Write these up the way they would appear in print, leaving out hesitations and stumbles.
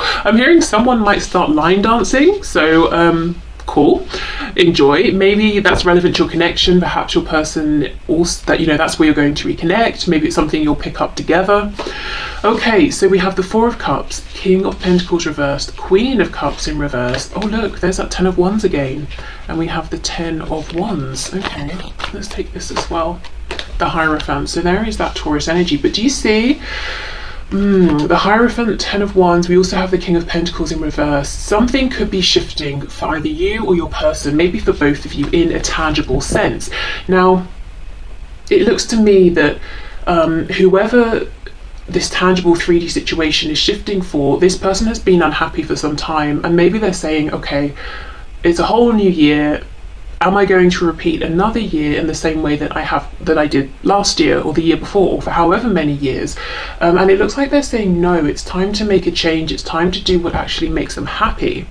I'm hearing someone might start line dancing, so cool, enjoy. Maybe that's relevant to your connection. Perhaps your person also, that, you know, that's where you're going to reconnect. Maybe it's something you'll pick up together. Okay, so we have the Four of Cups, King of Pentacles reversed, Queen of Cups in reverse. Oh look, there's that Ten of Wands again, and we have the Ten of Wands. Okay, let's take this as well, the Hierophant. So there is that Taurus energy, but do you see the Hierophant, Ten of Wands? We also have the King of Pentacles in reverse. Something could be shifting for either you or your person, maybe for both of you, in a tangible sense. Now, it looks to me that whoever this tangible 3D situation is shifting for, this person has been unhappy for some time, and maybe they're saying, okay, it's a whole new year. Am I going to repeat another year in the same way that I did last year or the year before, or for however many years? And it looks like they're saying no, it's time to make a change. It's time to do what actually makes them happy.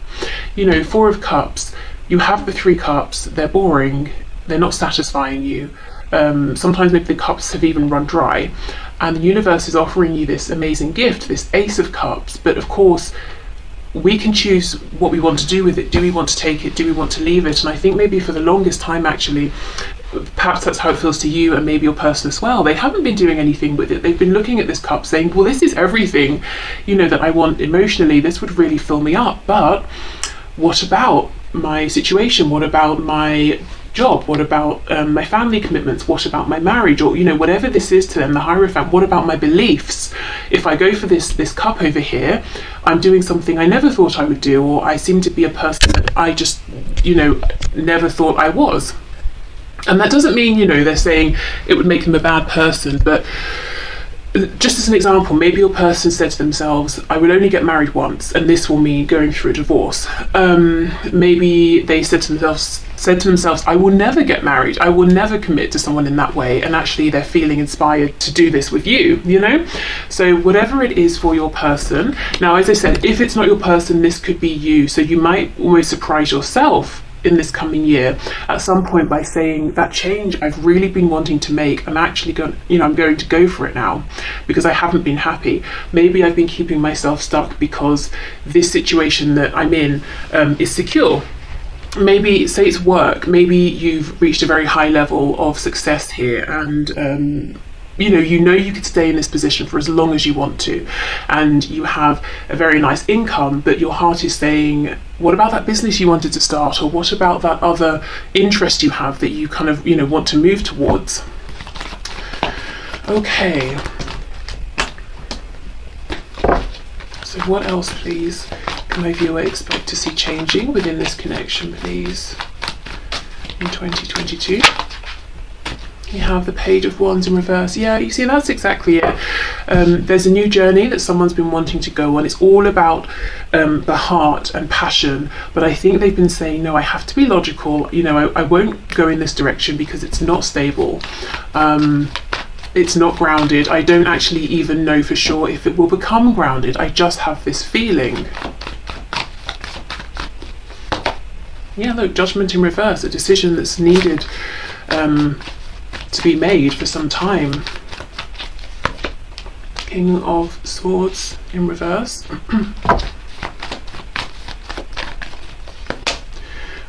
You know, Four of Cups, you have the Three Cups, they're boring, they're not satisfying you. Sometimes maybe the cups have even run dry, and the universe is offering you this amazing gift, this Ace of Cups. But of course, we can choose what we want to do with it. Do we want to take it? Do we want to leave it? And I think maybe for the longest time, actually, perhaps that's how it feels to you and maybe your person as well. They haven't been doing anything with it. They've been looking at this cup saying, well, this is everything, you know, that I want emotionally. This would really fill me up. But what about my situation? What about my job? What about my family commitments? What about my marriage? Or, you know, whatever this is to them, the Hierophant, what about my beliefs? If I go for this cup over here, I'm doing something I never thought I would do, or I seem to be a person that I just, you know, never thought I was. And that doesn't mean, you know, they're saying it would make them a bad person, but just as an example, maybe your person said to themselves, I will only get married once, and this will mean going through a divorce. Maybe they said to themselves, I will never get married, I will never commit to someone in that way, and actually they're feeling inspired to do this with you, you know? So whatever it is for your person. Now, as I said, if it's not your person, this could be you, so you might almost surprise yourself in this coming year at some point by saying, that change I've really been wanting to make, I'm actually going, you know, I'm going to go for it now because I haven't been happy. Maybe I've been keeping myself stuck because this situation that I'm in is secure. Maybe, say it's work, maybe you've reached a very high level of success here, and you know you could stay in this position for as long as you want to, and you have a very nice income, but your heart is saying, what about that business you wanted to start, or what about that other interest you have that you kind of, you know, want to move towards? Okay, so what else, please, can my viewer expect to see changing within this connection, please, in 2022? You have the Page of Wands in reverse. Yeah, you see, that's exactly it. There's a new journey that someone's been wanting to go on. It's all about the heart and passion, but I think they've been saying, no, I have to be logical. You know, I won't go in this direction because it's not stable. It's not grounded. I don't actually even know for sure if it will become grounded. I just have this feeling. Yeah, look, Judgment in reverse, a decision that's needed to be made for some time. King of Swords in reverse.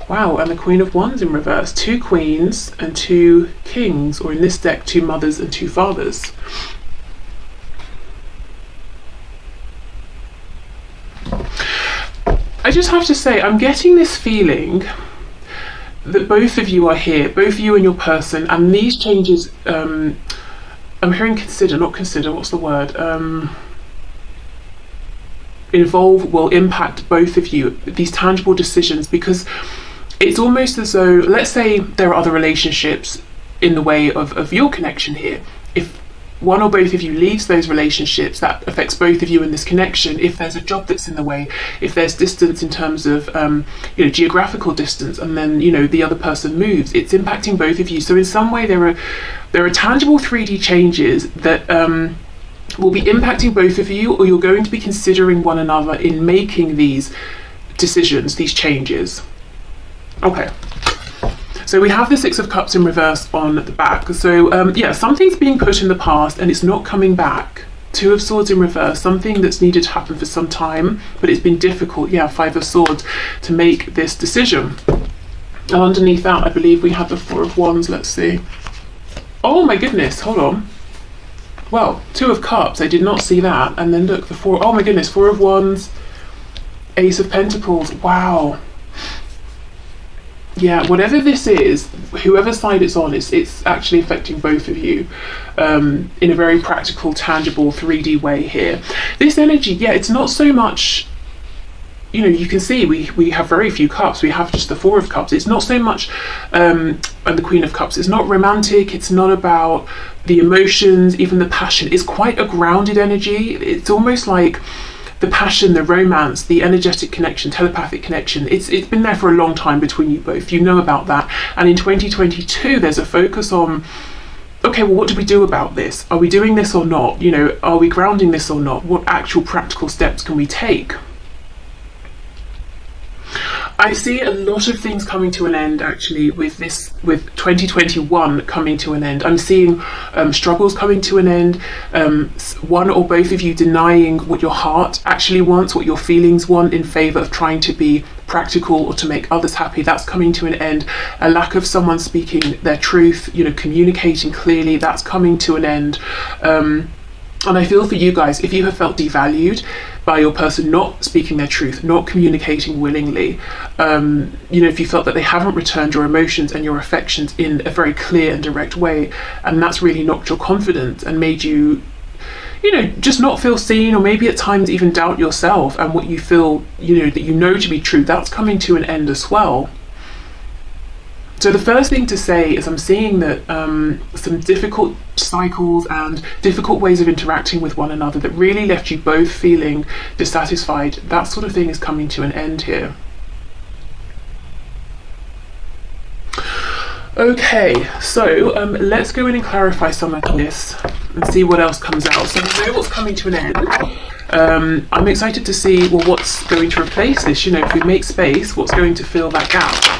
Wow, and the Queen of Wands in reverse. Two queens and two kings, or in this deck, two mothers and two fathers. I just have to say, I'm getting this feeling that both of you are here, both you and your person, and these changes, I'm hearing consider, not consider, what's the word? Involve, will impact both of you, these tangible decisions, because it's almost as though, let's say there are other relationships in the way of your connection here. If one or both of you leaves those relationships, that affects both of you in this connection. If there's a job that's in the way, if there's distance in terms of you know, geographical distance, and then, you know, the other person moves, it's impacting both of you. So in some way there are tangible 3D changes that will be impacting both of you, or you're going to be considering one another in making these decisions, these changes. Okay. So we have the Six of Cups in reverse on the back. So yeah, something's being put in the past and it's not coming back. Two of Swords in reverse, something that's needed to happen for some time, but it's been difficult, yeah, Five of Swords, to make this decision. And underneath that, I believe we have the Four of Wands. Let's see. Oh my goodness, hold on. Well, Two of Cups, I did not see that. And then look, the Four, oh my goodness, Four of Wands, Ace of Pentacles, wow. Yeah, whatever this is, whoever side it's on, it's actually affecting both of you in a very practical, tangible, 3D way here. This energy, yeah, it's not so much, you know, you can see we have very few cups. We have just the Four of Cups. It's not so much, and the Queen of Cups. It's not romantic. It's not about the emotions, even the passion. It's quite a grounded energy. It's almost like the passion, the romance, the energetic connection, telepathic connection, it's been there for a long time between you both. You know about that. And in 2022, there's a focus on, okay, well, what do we do about this? Are we doing this or not? You know, are we grounding this or not? What actual practical steps can we take? I see a lot of things coming to an end, actually, with 2021 coming to an end. I'm seeing struggles coming to an end, one or both of you denying what your heart actually wants, what your feelings want, in favour of trying to be practical or to make others happy. That's coming to an end. A lack of someone speaking their truth, you know, communicating clearly, that's coming to an end. And I feel for you guys, if you have felt devalued by your person not speaking their truth, not communicating willingly, you know, if you felt that they haven't returned your emotions and your affections in a very clear and direct way, and that's really knocked your confidence and made you, you know, just not feel seen, or maybe at times even doubt yourself and what you feel, you know, that you know to be true, that's coming to an end as well. So the first thing to say is I'm seeing that some difficult cycles and difficult ways of interacting with one another that really left you both feeling dissatisfied, that sort of thing is coming to an end here. Okay, so let's go in and clarify some of this and see what else comes out. So we know what's coming to an end. I'm excited to see, well, what's going to replace this. You know, if we make space, what's going to fill that gap?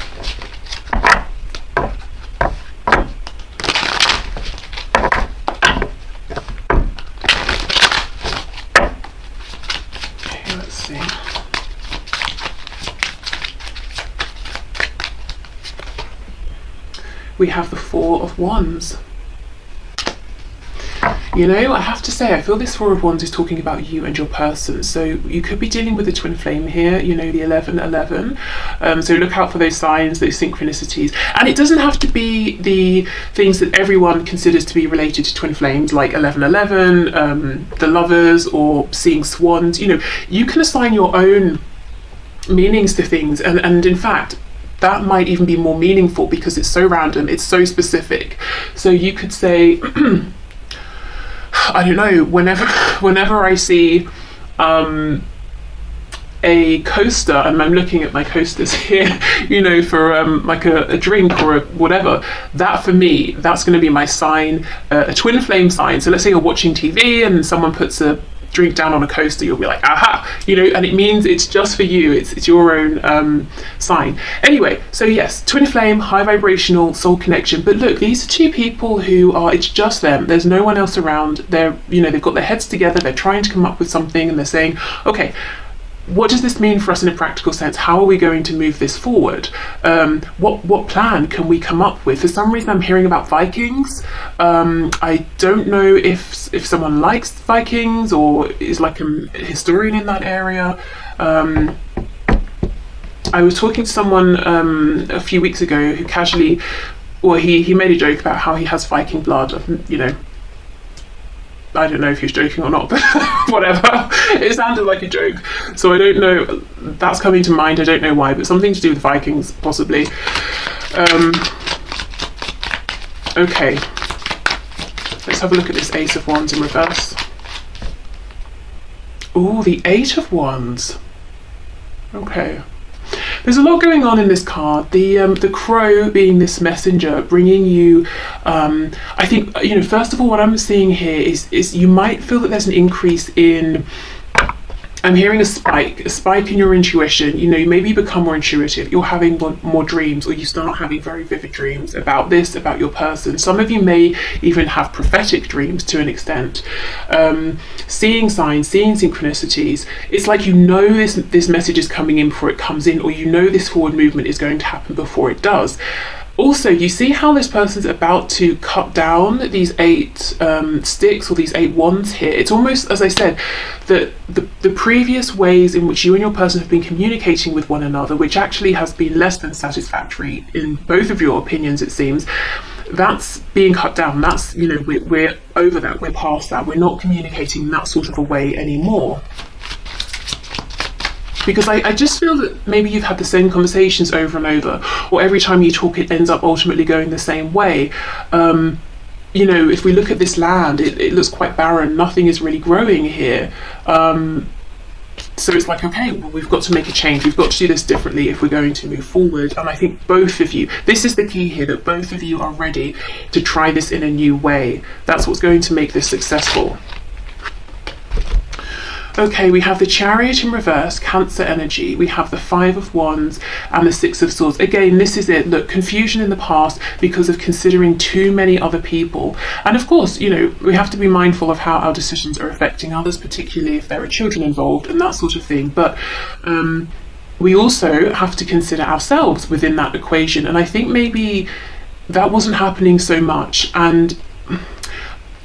We have the Four of Wands. You know, I have to say, I feel this Four of Wands is talking about you and your person. So you could be dealing with a twin flame here, you know, the 11-11. So look out for those signs, those synchronicities. And it doesn't have to be the things that everyone considers to be related to twin flames, like 11-11, the lovers, or seeing swans. You know, you can assign your own meanings to things. And in fact, that might even be more meaningful because it's so random, it's so specific. So you could say, I don't know, whenever I see a coaster, and I'm looking at my coasters here, you know, for like a drink or whatever, that for me, that's going to be my sign, a twin flame sign. So let's say you're watching TV and someone puts a drink down on a coaster, you'll be like, aha, you know, and it means it's just for you, it's your own sign. Anyway, so yes, twin flame, high vibrational soul connection. But look, these are two people who are, it's just them, there's no one else around. They're, you know, they've got their heads together, they're trying to come up with something, and they're saying, okay, what does this mean for us in a practical sense? How are we going to move this forward? What plan can we come up with? For some reason, I'm hearing about Vikings. I don't know if someone likes Vikings or is like a historian in that area. I was talking to someone a few weeks ago who casually, well, he made a joke about how he has Viking blood. You know, I don't know if he's joking or not, but whatever. It sounded like a joke. So I don't know, that's coming to mind, I don't know why, but something to do with Vikings, possibly. Okay. Let's have a look at this Ace of Wands in reverse. Ooh, the Eight of Wands. Okay. There's a lot going on in this card. The crow being this messenger, bringing you, I think, you know, first of all, what I'm seeing here is you might feel that there's an increase in I'm hearing a spike in your intuition. You know, you maybe become more intuitive, you're having more dreams, or you start having very vivid dreams about this, about your person. Some of you may even have prophetic dreams to an extent, seeing signs, seeing synchronicities. It's like, you know, this message is coming in before it comes in, or you know this forward movement is going to happen before it does. Also, you see how this person's about to cut down these 8 sticks, or these 8 wands here. It's almost, as I said, that the previous ways in which you and your person have been communicating with one another, which actually has been less than satisfactory in both of your opinions, it seems, that's being cut down. That's, you know, we're over that, we're past that. We're not communicating in that sort of a way anymore. Because I just feel that maybe you've had the same conversations over and over, or every time you talk it ends up ultimately going the same way. You know, if we look at this land, it looks quite barren, nothing is really growing here. So it's like, okay, well, we've got to make a change, we've got to do this differently if we're going to move forward. And I think both of you, this is the key here, that both of you are ready to try this in a new way. That's what's going to make this successful. Okay, we have the Chariot in reverse, Cancer energy. We have the 5 of Wands and the 6 of Swords. Again, this is it. Look, confusion in the past because of considering too many other people. And of course, you know, we have to be mindful of how our decisions are affecting others, particularly if there are children involved and that sort of thing. But we also have to consider ourselves within that equation. And I think maybe that wasn't happening so much. And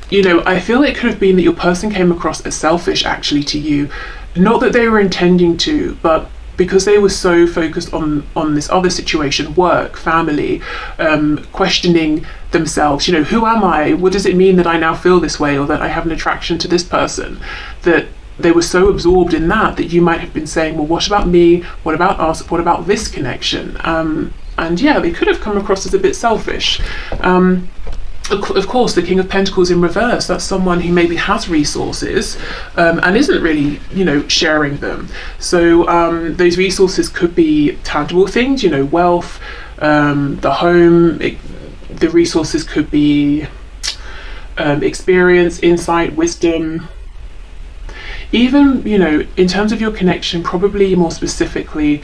you know, I feel it could have been that your person came across as selfish actually to you. Not that they were intending to, but because they were so focused on this other situation, work, family, questioning themselves, you know, who am I? What does it mean that I now feel this way, or that I have an attraction to this person? That they were so absorbed in that you might have been saying, well, what about me? What about us? What about this connection? And yeah, they could have come across as a bit selfish. Of course, the King of Pentacles in reverse, that's someone who maybe has resources and isn't really, you know, sharing them. So those resources could be tangible things, you know, wealth, the home, the resources could be experience, insight, wisdom. Even, you know, in terms of your connection, probably more specifically,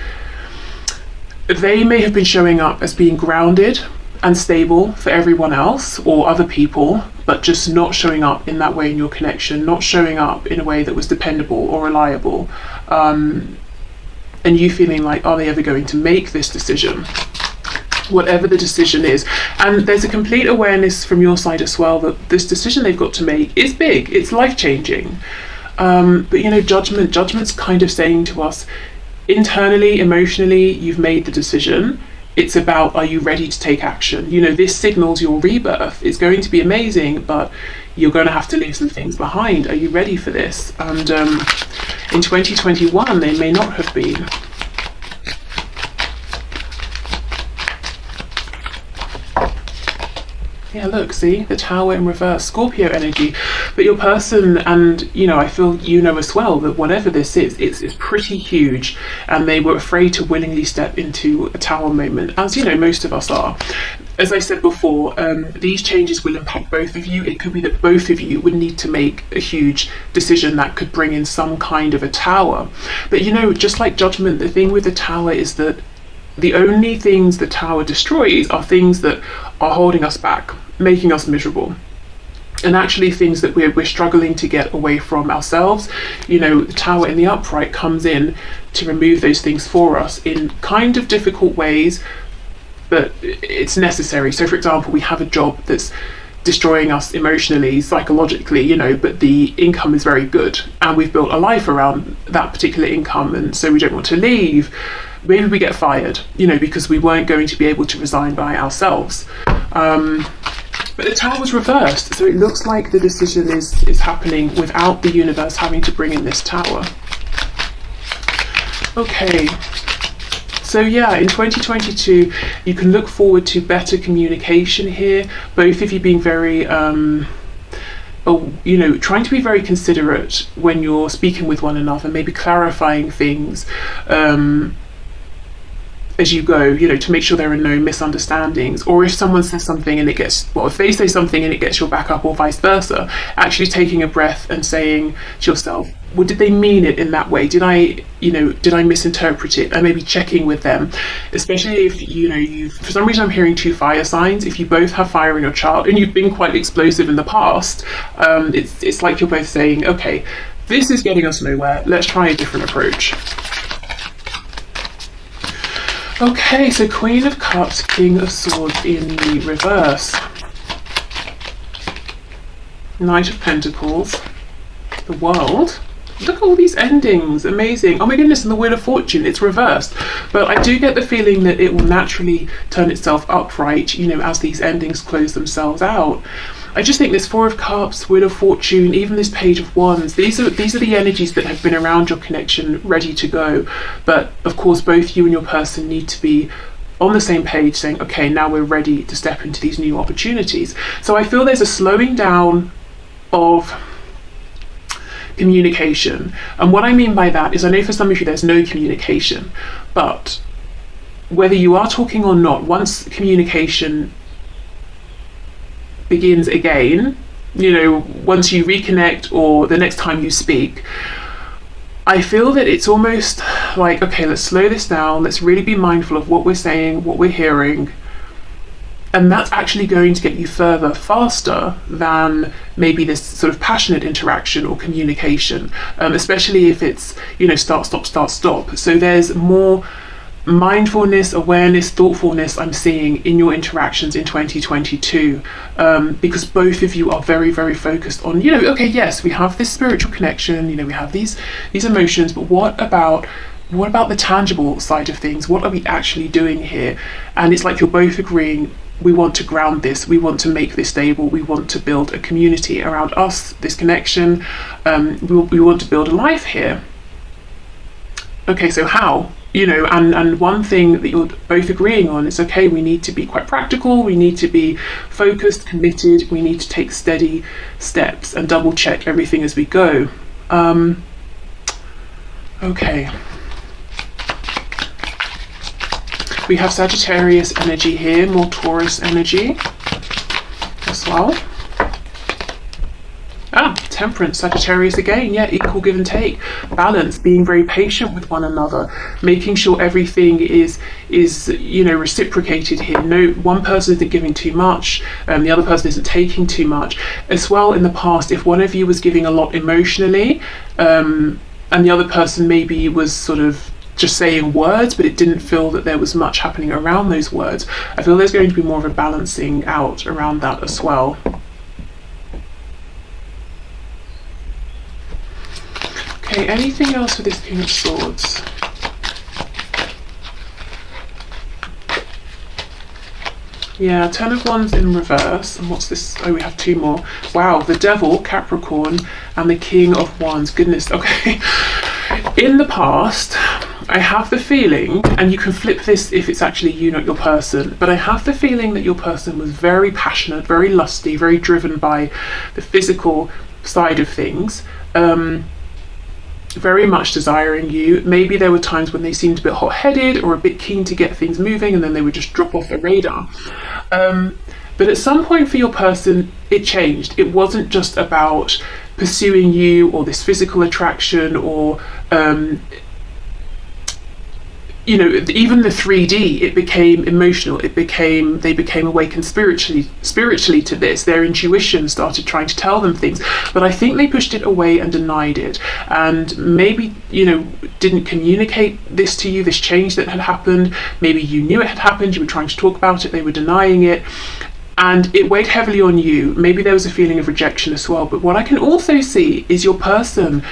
they may have been showing up as being grounded and stable for everyone else or other people, but just not showing up in that way in your connection, not showing up in a way that was dependable or reliable, and you feeling like, are they ever going to make this decision, whatever the decision is. And there's a complete awareness from your side as well that this decision they've got to make is big, it's life-changing, but you know, judgment's kind of saying to us internally, emotionally, you've made the decision. It's about, are you ready to take action? You know, this signals your rebirth. It's going to be amazing, but you're going to have to leave some things behind. Are you ready for this? And in 2021, they may not have been. Yeah, look, see, the Tower in reverse, Scorpio energy. But your person, and you know, I feel you know as well that whatever this is, it's pretty huge, and they were afraid to willingly step into a Tower moment, as you know, most of us are. As I said before, these changes will impact both of you. It could be that both of you would need to make a huge decision that could bring in some kind of a Tower. But you know, just like judgment, the thing with the Tower is that the only things the Tower destroys are things that are holding us back, making us miserable, and actually things that we're struggling to get away from ourselves. You know, the Tower in the upright comes in to remove those things for us in kind of difficult ways, but it's necessary. So for example, we have a job that's destroying us emotionally, psychologically, you know, but the income is very good and we've built a life around that particular income, and so we don't want to leave. Maybe we get fired, you know, because we weren't going to be able to resign by ourselves. But the Tower was reversed, so it looks like the decision is happening without the universe having to bring in this Tower. Okay, so yeah, in 2022, you can look forward to better communication here, both of you being very, you know, trying to be very considerate when you're speaking with one another, maybe clarifying things. as you go, you know, to make sure there are no misunderstandings. Or if someone says something and it gets, well, if they say something and it gets your back up, or vice versa, actually taking a breath and saying to yourself, well, did they mean it in that way? Did I misinterpret it? And maybe checking with them, especially if, you know, for some reason I'm hearing 2 fire signs. If you both have fire in your chart and you've been quite explosive in the past, it's like you're both saying, okay, this is getting us nowhere. Let's try a different approach. Okay, so Queen of Cups, King of Swords in the reverse. Knight of Pentacles, the World. Look at all these endings, amazing. Oh my goodness, and the Wheel of Fortune, it's reversed. But I do get the feeling that it will naturally turn itself upright, you know, as these endings close themselves out. I just think this 4 of Cups, Wheel of Fortune, even this Page of Wands, these are the energies that have been around your connection, ready to go. But of course, both you and your person need to be on the same page, saying, okay, now we're ready to step into these new opportunities. So I feel there's a slowing down of communication. And what I mean by that is, I know for some of you there's no communication, but whether you are talking or not, once communication begins again, you know, once you reconnect or the next time you speak, I feel that it's almost like, okay, let's slow this down, let's really be mindful of what we're saying, what we're hearing, and that's actually going to get you further faster than maybe this sort of passionate interaction or communication, especially if it's, you know, start, stop, start, stop. So there's more mindfulness, awareness, thoughtfulness I'm seeing in your interactions in 2022, because both of you are very, very focused on, you know, okay, yes, we have this spiritual connection, you know, we have these emotions, but what about the tangible side of things? What are we actually doing here? And it's like you're both agreeing, we want to ground this, we want to make this stable, we want to build a community around us, this connection, we want to build a life here. Okay, so how? You know, and one thing that you're both agreeing on is, okay, we need to be quite practical, we need to be focused, committed, we need to take steady steps and double check everything as we go. Okay. We have Sagittarius energy here, more Taurus energy as well. Temperance, Sagittarius again, yeah, equal give and take, balance, being very patient with one another, making sure everything is you know, reciprocated here. No one person isn't giving too much, the other person isn't taking too much. As well, in the past, if one of you was giving a lot emotionally, and the other person maybe was sort of just saying words, but it didn't feel that there was much happening around those words, I feel there's going to be more of a balancing out around that as well. Okay, anything else with this King of Swords? Yeah, 10 of Wands in reverse. And what's this? Oh, we have 2 more. Wow, the Devil, Capricorn, and the King of Wands. Goodness, okay. In the past, I have the feeling, and you can flip this if it's actually you, not your person, but I have the feeling that your person was very passionate, very lusty, very driven by the physical side of things. Very much desiring you. Maybe there were times when they seemed a bit hot-headed or a bit keen to get things moving, and then they would just drop off the radar. But at some point for your person, it changed. It wasn't just about pursuing you or this physical attraction or you know, even the 3D, it became emotional. They became awakened spiritually to this. Their intuition started trying to tell them things, but I think they pushed it away and denied it, and maybe, you know, didn't communicate this to you, this change that had happened. Maybe you knew it had happened, you were trying to talk about it, they were denying it, and it weighed heavily on you. Maybe there was a feeling of rejection as well. But what I can also see is your person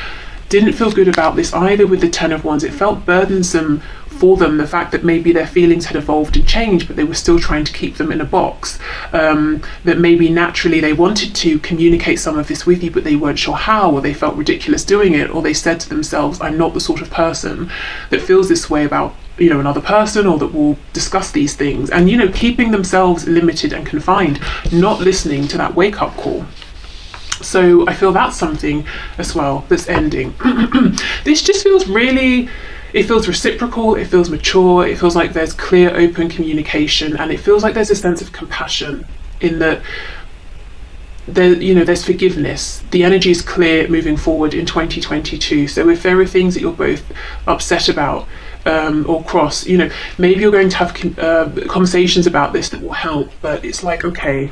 didn't feel good about this either with the 10 of Wands. It felt burdensome for them, the fact that maybe their feelings had evolved and changed, but they were still trying to keep them in a box. That maybe naturally they wanted to communicate some of this with you, but they weren't sure how, or they felt ridiculous doing it, or they said to themselves, I'm not the sort of person that feels this way about, you know, another person, or that will discuss these things. And, you know, keeping themselves limited and confined, not listening to that wake-up call. So I feel that's something as well that's ending. This just feels really it feels reciprocal, it feels mature, it feels like there's clear, open communication, and it feels like there's a sense of compassion in that there, you know, there's forgiveness. The energy is clear moving forward in 2022. So if there are things that you're both upset about, or cross, you know, maybe you're going to have conversations about this that will help, but it's like, okay,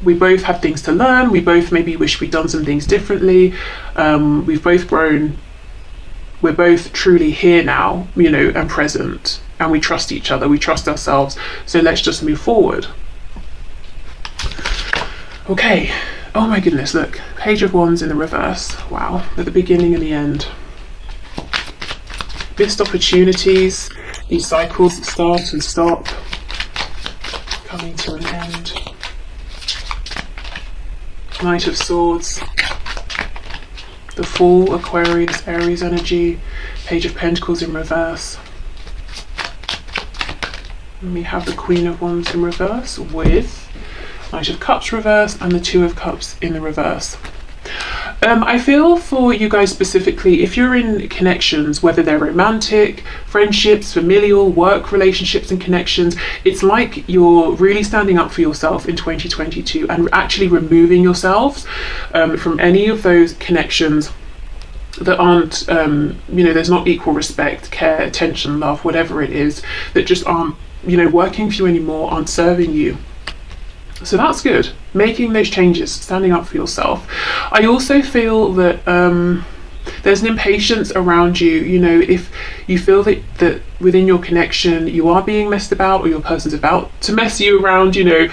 we both have things to learn, we both maybe wish we'd done some things differently, we've both grown, we're both truly here now, you know, and present, and we trust each other, we trust ourselves, so let's just move forward. Okay, oh my goodness, look, Page of Wands in the reverse. Wow, at the beginning and the end. Missed opportunities, these cycles that start and stop, coming to an end. Knight of Swords, the Fool, Aquarius, Aries energy, Page of Pentacles in reverse. And we have the Queen of Wands in reverse with Knight of Cups reverse and the Two of Cups in the reverse. I feel for you guys specifically, if you're in connections, whether they're romantic, friendships, familial, work relationships and connections, it's like you're really standing up for yourself in 2022 and actually removing yourselves from any of those connections that aren't, you know, there's not equal respect, care, attention, love, whatever it is, that just aren't, you know, working for you anymore, aren't serving you. So that's good, making those changes, standing up for yourself. I also feel that there's an impatience around you, you know, if you feel that within your connection you are being messed about, or your person's about to mess you around, you know,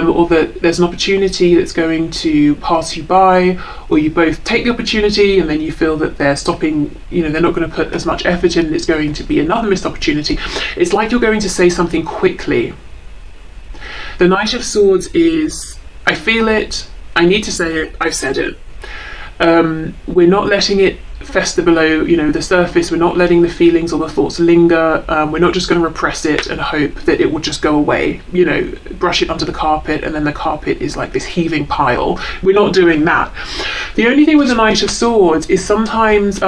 or that there's an opportunity that's going to pass you by, or you both take the opportunity and then you feel that they're stopping, you know, they're not going to put as much effort in, it's going to be another missed opportunity. It's like you're going to say something quickly. The Knight of Swords is, I feel it, I need to say it, I've said it. We're not letting it fester below, you know, the surface. We're not letting the feelings or the thoughts linger. We're not just going to repress it and hope that it will just go away, you know, brush it under the carpet, and then the carpet is like this heaving pile. We're not doing that. The only thing with the Knight of Swords is sometimes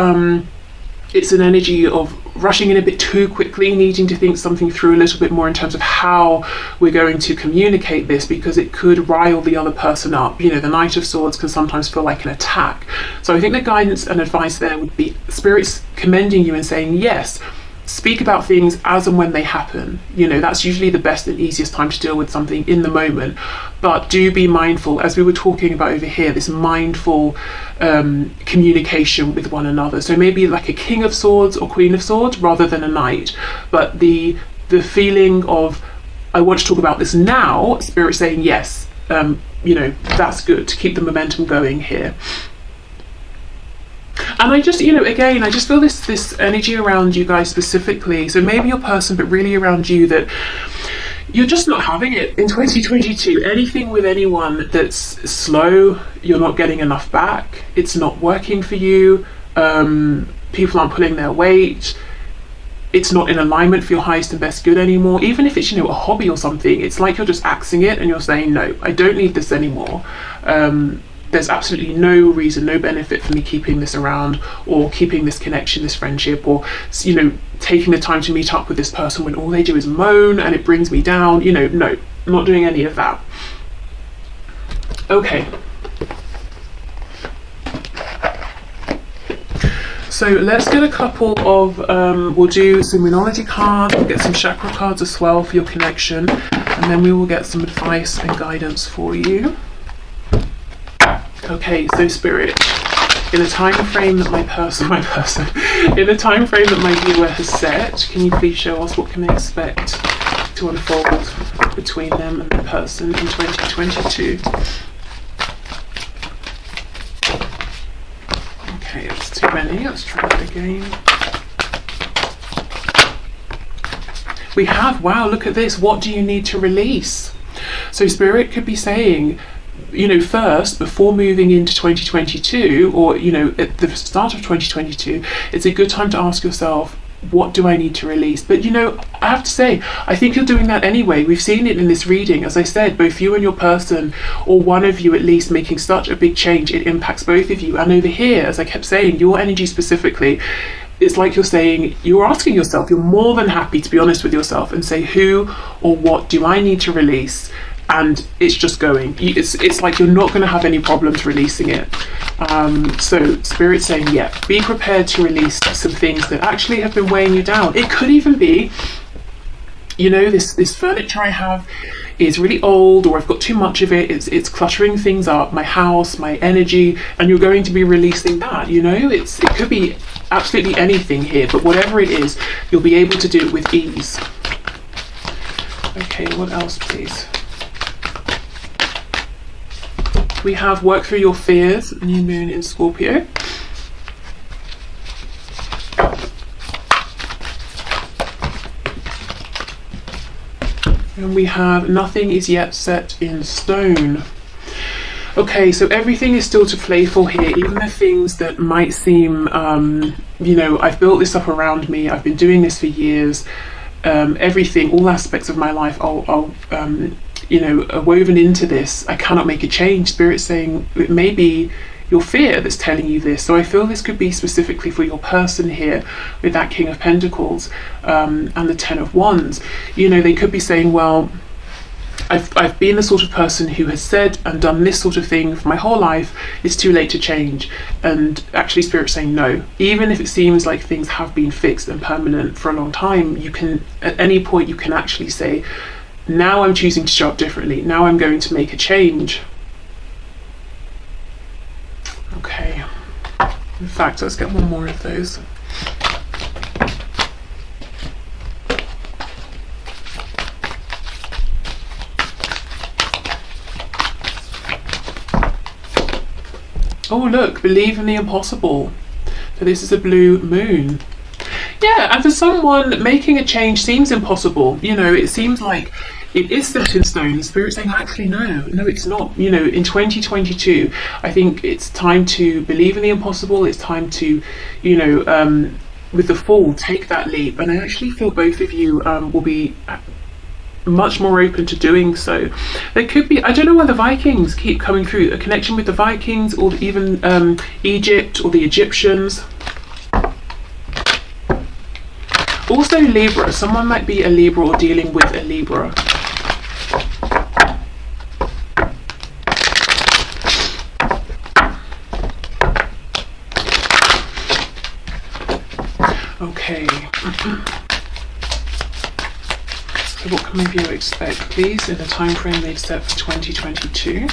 it's an energy of rushing in a bit too quickly, needing to think something through a little bit more in terms of how we're going to communicate this, because it could rile the other person up. You know, the Knight of Swords can sometimes feel like an attack. So I think the guidance and advice there would be spirits commending you and saying, yes, speak about things as and when they happen. You know, that's usually the best and easiest time to deal with something in the moment. But do be mindful, as we were talking about over here, this mindful communication with one another. So maybe like a King of Swords or Queen of Swords rather than a Knight. But the feeling of, I want to talk about this now, Spirit saying yes, you know, that's good to keep the momentum going here. And I just, you know, again, I just feel this energy around you guys specifically. So maybe your person, but really around you, that you're just not having it in 2022. Anything with anyone that's slow, you're not getting enough back. It's not working for you. People aren't pulling their weight. It's not in alignment for your highest and best good anymore. Even if it's, you know, a hobby or something, it's like you're just axing it and you're saying, no, I don't need this anymore. There's absolutely no reason, no benefit for me keeping this around, or keeping this connection, this friendship, or, you know, taking the time to meet up with this person when all they do is moan and it brings me down. You know, no, I'm not doing any of that. Okay. So let's get a couple of, we'll do some Moonology cards, we'll get some chakra cards as well for your connection, and then we will get some advice and guidance for you. Okay, so Spirit, in the time frame that in the time frame that my viewer has set, can you please show us what can they expect to unfold between them and the person in 2022? Okay, it's too many. Let's try that again. We have, wow, look at this. What do you need to release? So Spirit could be saying, you know, first, before moving into 2022, or, you know, at the start of 2022, it's a good time to ask yourself, what do I need to release? But, you know, I have to say, I think you're doing that anyway. We've seen it in this reading. As I said, both you and your person, or one of you at least, making such a big change, it impacts both of you. And over here, as I kept saying, your energy specifically, it's like you're saying, you're asking yourself, you're more than happy to be honest with yourself and say, who or what do I need to release? And it's just going. It's like you're not going to have any problems releasing it. So Spirit's saying, yeah, be prepared to release some things that actually have been weighing you down. It could even be, you know, this furniture I have is really old, or I've got too much of it, it's cluttering things up, my house, my energy, and you're going to be releasing that, you know. It could be absolutely anything here, but whatever it is, you'll be able to do it with ease. Okay, what else, please? We have work through your fears, new moon in Scorpio. And we have nothing is yet set in stone. Okay, so everything is still to play for here, even the things that might seem, you know, I've built this up around me, I've been doing this for years, everything, all aspects of my life, you know, are woven into this. I cannot make a change. Spirit's saying it may be your fear that's telling you this. So I feel this could be specifically for your person here with that King of Pentacles and the Ten of Wands. You know, they could be saying, well, I've been the sort of person who has said and done this sort of thing for my whole life. It's too late to change. And actually Spirit's saying no. Even if it seems like things have been fixed and permanent for a long time, you can, at any point, you can actually say, now I'm choosing to show up differently. Now I'm going to make a change. Okay. In fact, let's get one more of those. Oh look, believe in the impossible. So this is a blue moon. Yeah, and for someone, making a change seems impossible. You know, it seems like it is set in stone. The Spirit's saying, actually, no, it's not. You know, in 2022, I think it's time to believe in the impossible. It's time to, you know, with the Fool, take that leap. And I actually feel both of you will be much more open to doing so. There could be, I don't know why the Vikings keep coming through, a connection with the Vikings, or even Egypt or the Egyptians. Also Libra, someone might be a Libra or dealing with a Libra. Okay. So what can my viewer expect, please, in the time frame they've set for 2022?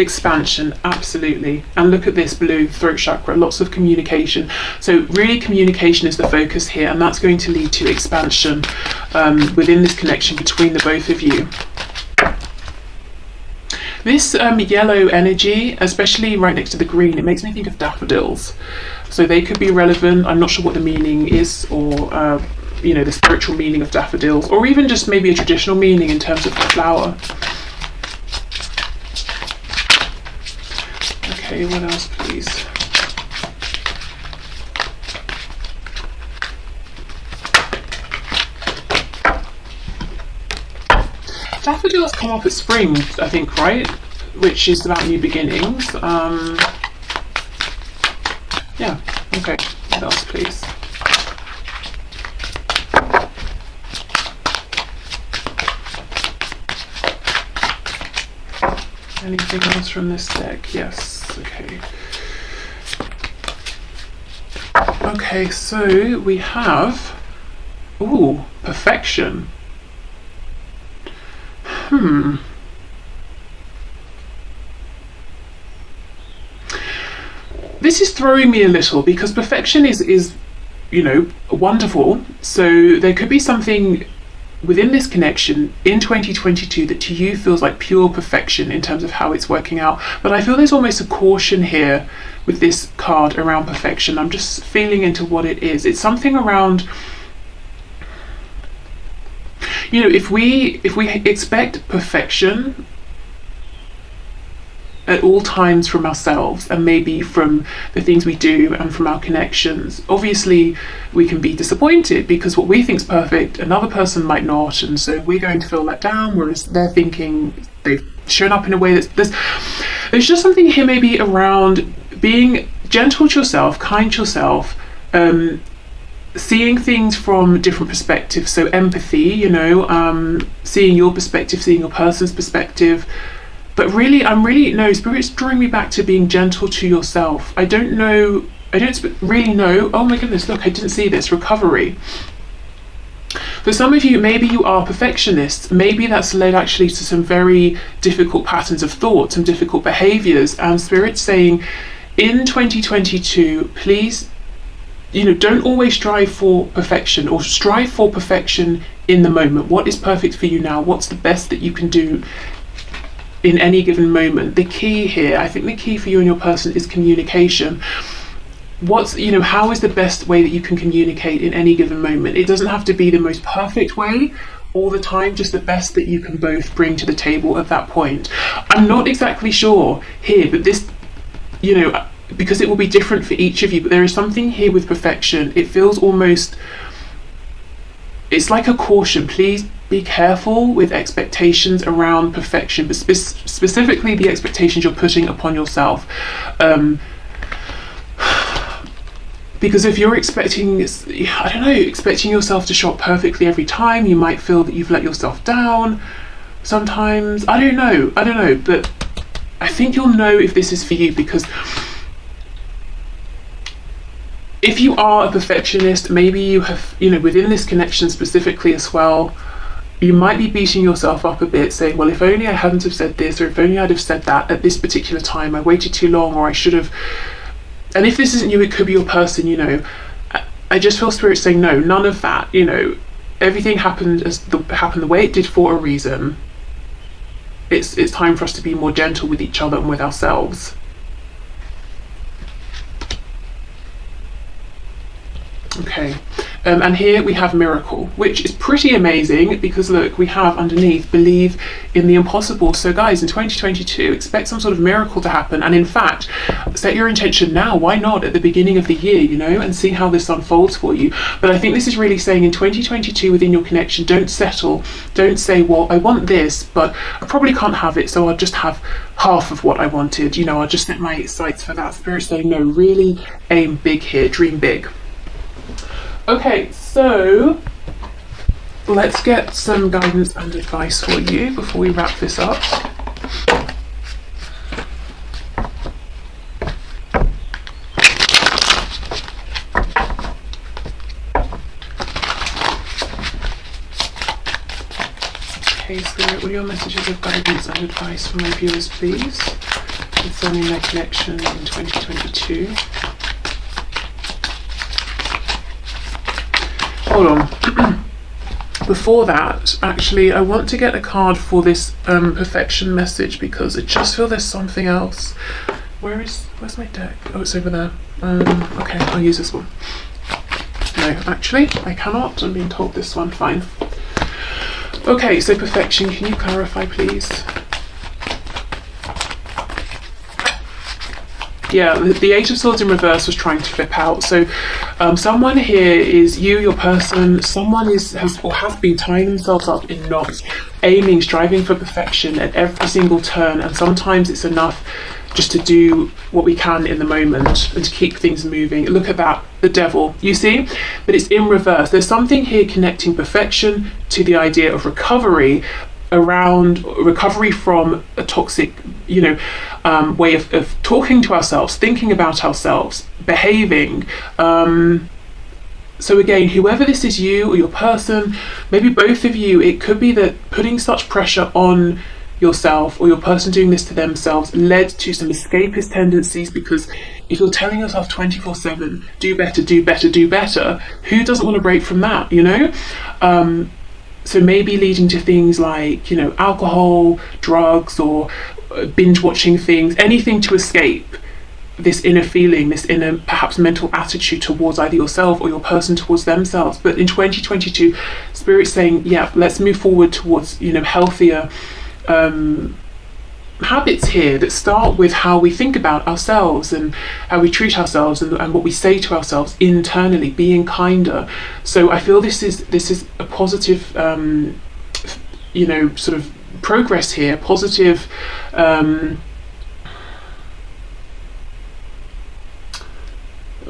Expansion, absolutely. And look at this blue throat chakra, lots of communication. So really communication is the focus here, and that's going to lead to expansion within this connection between the both of you. This yellow energy, especially right next to the green, it makes me think of daffodils. So they could be relevant. I'm not sure what the meaning is, or you know, the spiritual meaning of daffodils, or even just maybe a traditional meaning in terms of the flower. Okay, what else, please? Daffodils come up at spring, I think, right? Which is about new beginnings. Yeah, okay. What else, please? Anything else from this deck? Yes. Okay. Okay, so we have, ooh, perfection. This is throwing me a little, because perfection is, you know, wonderful. So there could be something within this connection in 2022 that to you feels like pure perfection in terms of how it's working out. But I feel there's almost a caution here with this card around perfection. I'm just feeling into what it is. It's something around, you know, if we expect perfection at all times from ourselves, and maybe from the things we do and from our connections, obviously we can be disappointed, because what we think is perfect, another person might not, and so we're going to feel let down, whereas they're thinking they've shown up in a way that's There's just something here maybe around being gentle to yourself, kind to yourself, seeing things from different perspectives. So empathy, you know, seeing your perspective, seeing your person's perspective. But really, Spirit's drawing me back to being gentle to yourself. I don't really know. Oh my goodness, look, I didn't see this. Recovery. For some of you, maybe you are perfectionists. Maybe that's led actually to some very difficult patterns of thought, some difficult behaviors. And Spirit's saying, in 2022, please, you know, don't always strive for perfection, or strive for perfection in the moment. What is perfect for you now? What's the best that you can do in any given moment? The key here, I think the key for you and your person is communication. How is the best way that you can communicate in any given moment? It doesn't have to be the most perfect way all the time, just the best that you can both bring to the table at that point. I'm not exactly sure here, but this, you know, because it will be different for each of you, but there is something here with perfection. It feels almost, it's like a caution. Please be careful with expectations around perfection, but specifically the expectations you're putting upon yourself. Because if you're expecting yourself to show up perfectly every time, you might feel that you've let yourself down sometimes. I don't know, but I think you'll know if this is for you, because if you are a perfectionist, maybe you have, you know, within this connection specifically as well, you might be beating yourself up a bit, saying, well, if only I hadn't have said this, or if only I'd have said that at this particular time, I waited too long, or I should have. And if this isn't you, it could be your person, you know. I just feel Spirit saying, no, none of that, you know. Everything happened the way it did for a reason. It's time for us to be more gentle with each other and with ourselves. Okay, and here we have miracle, which is pretty amazing, because look, we have underneath believe in the impossible. So guys, in 2022, expect some sort of miracle to happen, and in fact, set your intention now. Why not at the beginning of the year, you know, and see how this unfolds for you. But I think this is really saying in 2022 within your connection, don't settle. Don't say, well, I want this, but I probably can't have it, so I'll just have half of what I wanted, you know, I'll just set my sights for that. Spirit saying, no, really aim big here, dream big. Okay, so let's get some guidance and advice for you before we wrap this up. Okay, Spirit, will your messages of guidance and advice for my viewers, please, concerning their connection in 2022? Hold on. Before that, actually, I want to get a card for this perfection message, because I just feel there's something else. Where's my deck? Oh, it's over there. Okay, I'll use this one. No, actually, I cannot. I'm being told this one. Fine. Okay, so perfection. Can you clarify, please? Yeah, the Eight of Swords in reverse was trying to flip out. So someone here is you, your person. Someone has been tying themselves up in knots, aiming, striving for perfection at every single turn. And sometimes it's enough just to do what we can in the moment and to keep things moving. Look at that, the devil, you see? But it's in reverse. There's something here connecting perfection to the idea of recovery, around recovery from a toxic, you know, way of talking to ourselves, thinking about ourselves, behaving. So again, whoever this is, you or your person, maybe both of you, it could be that putting such pressure on yourself or your person doing this to themselves led to some escapist tendencies, because if you're telling yourself 24/7, do better, do better, do better, who doesn't want to break from that, you know? So maybe leading to things like, you know, alcohol, drugs, or binge watching things, anything to escape this inner feeling, this inner perhaps mental attitude towards either yourself or your person towards themselves. But in 2022, Spirit's saying, yeah, let's move forward towards, you know, healthier habits here that start with how we think about ourselves and how we treat ourselves and what we say to ourselves internally, being kinder. So I feel this is a positive, you know, sort of progress here, positive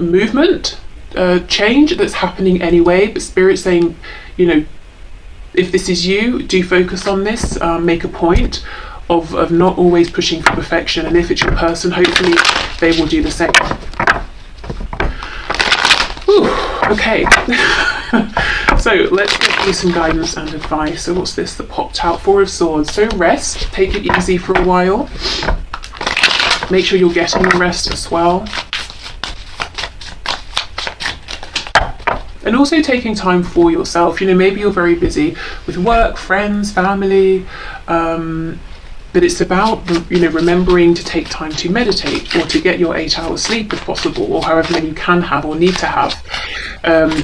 movement, change that's happening anyway, but Spirit's saying, you know, if this is you, do focus on this, make a point of not always pushing for perfection, and if it's your person, hopefully they will do the same. Ooh, okay. So let's get you some guidance and advice. So what's this that popped out? Four of Swords. So rest, take it easy for a while. Make sure you're getting the rest as well. And also taking time for yourself. You know, maybe you're very busy with work, friends, family, but it's about, you know, remembering to take time to meditate, or to get your 8 hours sleep if possible, or however many you can have or need to have,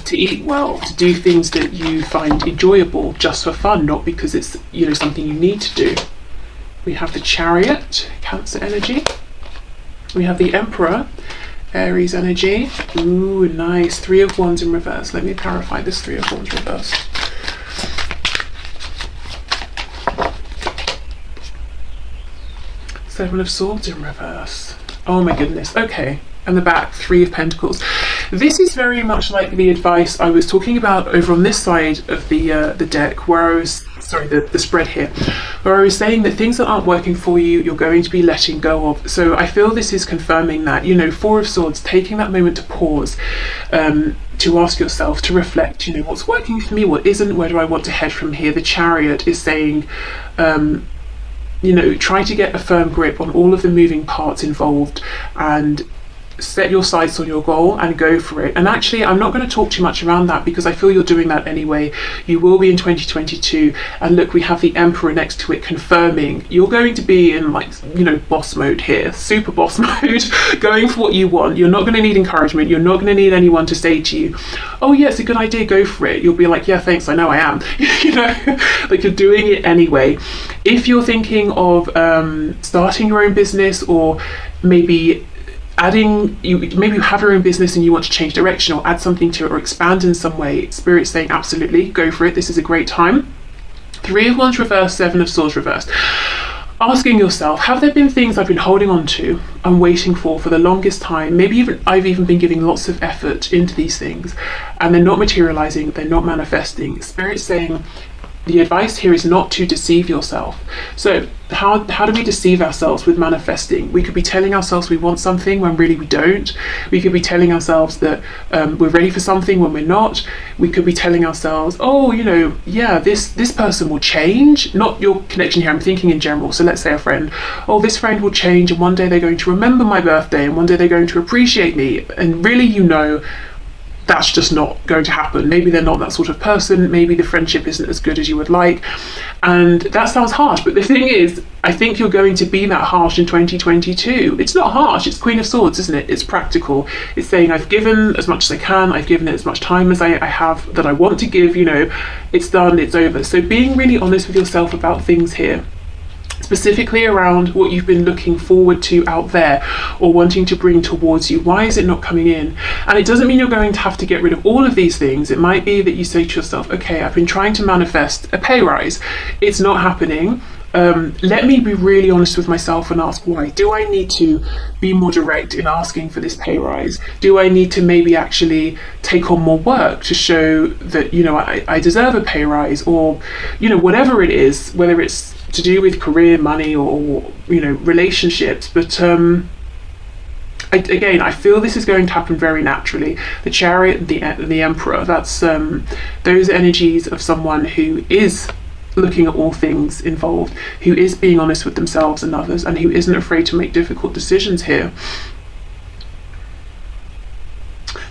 to eat well, to do things that you find enjoyable just for fun, not because it's, you know, something you need to do. We have the Chariot, Cancer energy. We have the Emperor, Aries energy. Ooh, nice. Three of Wands in reverse. Let me clarify this Three of Wands reverse. Seven of Swords in reverse. Oh my goodness. Okay. And the back, Three of Pentacles. This is very much like the advice I was talking about over on this side of the deck, where I was, sorry, the spread here, where I was saying that things that aren't working for you, you're going to be letting go of. So I feel this is confirming that, you know, Four of Swords, taking that moment to pause, to ask yourself, to reflect, you know, what's working for me, what isn't, where do I want to head from here. The Chariot is saying, you know, try to get a firm grip on all of the moving parts involved and set your sights on your goal and go for it. And actually, I'm not going to talk too much around that because I feel you're doing that anyway. You will be in 2022, and look, we have the Emperor next to it confirming you're going to be in, like, you know, boss mode here, super boss mode, going for what you want. You're not going to need encouragement. You're not going to need anyone to say to you, oh yeah, it's a good idea, go for it. You'll be like, yeah, thanks, I know I am. You know, like, you're doing it anyway. If you're thinking of starting your own business, or maybe maybe you have your own business and you want to change direction or add something to it or expand in some way, Spirit's saying absolutely go for it. This is a great time. Three of Wands reversed, Seven of Swords reversed. Asking yourself, have there been things I've been holding on to and waiting for the longest time? Maybe even I've even been giving lots of effort into these things and they're not materializing, they're not manifesting. Spirit's saying the advice here is not to deceive yourself. So how do we deceive ourselves with manifesting? We could be telling ourselves we want something when really we don't. We could be telling ourselves that we're ready for something when we're not. We could be telling ourselves, oh, you know, yeah, this person will change. Not your connection here, I'm thinking in general. So let's say a friend, oh, this friend will change and one day they're going to remember my birthday and one day they're going to appreciate me. And really, you know, that's just not going to happen. Maybe they're not that sort of person. Maybe the friendship isn't as good as you would like. And that sounds harsh, but the thing is, I think you're going to be that harsh in 2022. It's not harsh, it's Queen of Swords, isn't it? It's practical. It's saying I've given as much as I can, I've given it as much time as I have that I want to give, you know, it's done, it's over. So being really honest with yourself about things here, specifically around what you've been looking forward to out there or wanting to bring towards you. Why is it not coming in? And it doesn't mean you're going to have to get rid of all of these things. It might be that you say to yourself, okay, I've been trying to manifest a pay rise, it's not happening. Let me be really honest with myself and ask why. Do I need to be more direct in asking for this pay rise? Do I need to maybe actually take on more work to show that, you know, I deserve a pay rise, or, you know, whatever it is, whether it's to do with career, money, or you know, relationships. But again, I feel this is going to happen very naturally. The Chariot, the Emperor, that's those energies of someone who is looking at all things involved, who is being honest with themselves and others, and who isn't afraid to make difficult decisions here.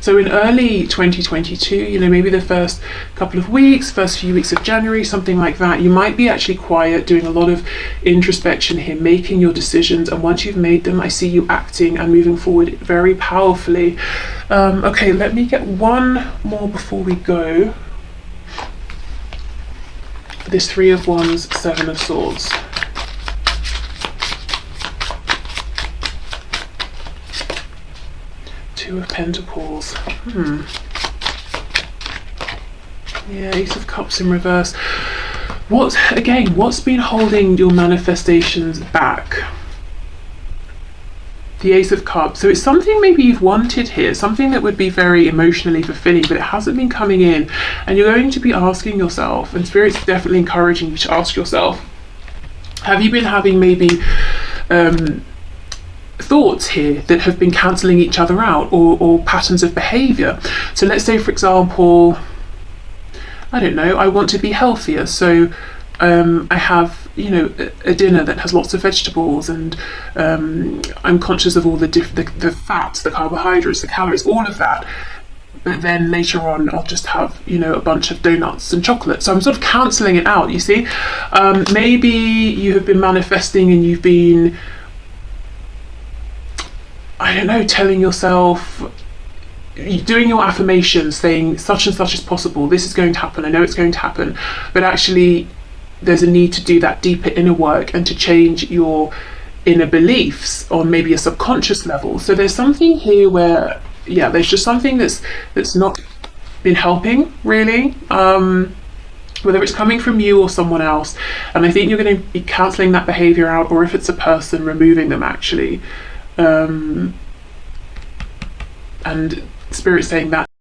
So in early 2022, you know, maybe the first couple of weeks, first few weeks of January, something like that, you might be actually quiet, doing a lot of introspection here, making your decisions. And once you've made them, I see you acting and moving forward very powerfully. Okay, let me get one more before we go. This Three of Wands, Seven of Swords. Two of Pentacles. Yeah, Ace of Cups in reverse. What's been holding your manifestations back? The Ace of Cups. So it's something maybe you've wanted here, something that would be very emotionally fulfilling, but it hasn't been coming in. And you're going to be asking yourself, and Spirit's definitely encouraging you to ask yourself, have you been having maybe thoughts here that have been cancelling each other out, or patterns of behaviour? So let's say, for example, I don't know, I want to be healthier, so I have, you know, a dinner that has lots of vegetables, and I'm conscious of all the fats, the carbohydrates, the calories, all of that. But then later on, I'll just have, you know, a bunch of donuts and chocolate. So I'm sort of cancelling it out, you see. Maybe you have been manifesting and you've been, I don't know, telling yourself, doing your affirmations, saying such and such is possible, this is going to happen, I know it's going to happen, but actually there's a need to do that deeper inner work and to change your inner beliefs on maybe a subconscious level. So there's something here where, yeah, there's just something that's not been helping really, whether it's coming from you or someone else. And I think you're going to be cancelling that behaviour out, or if it's a person, removing them actually. And Spirit saying that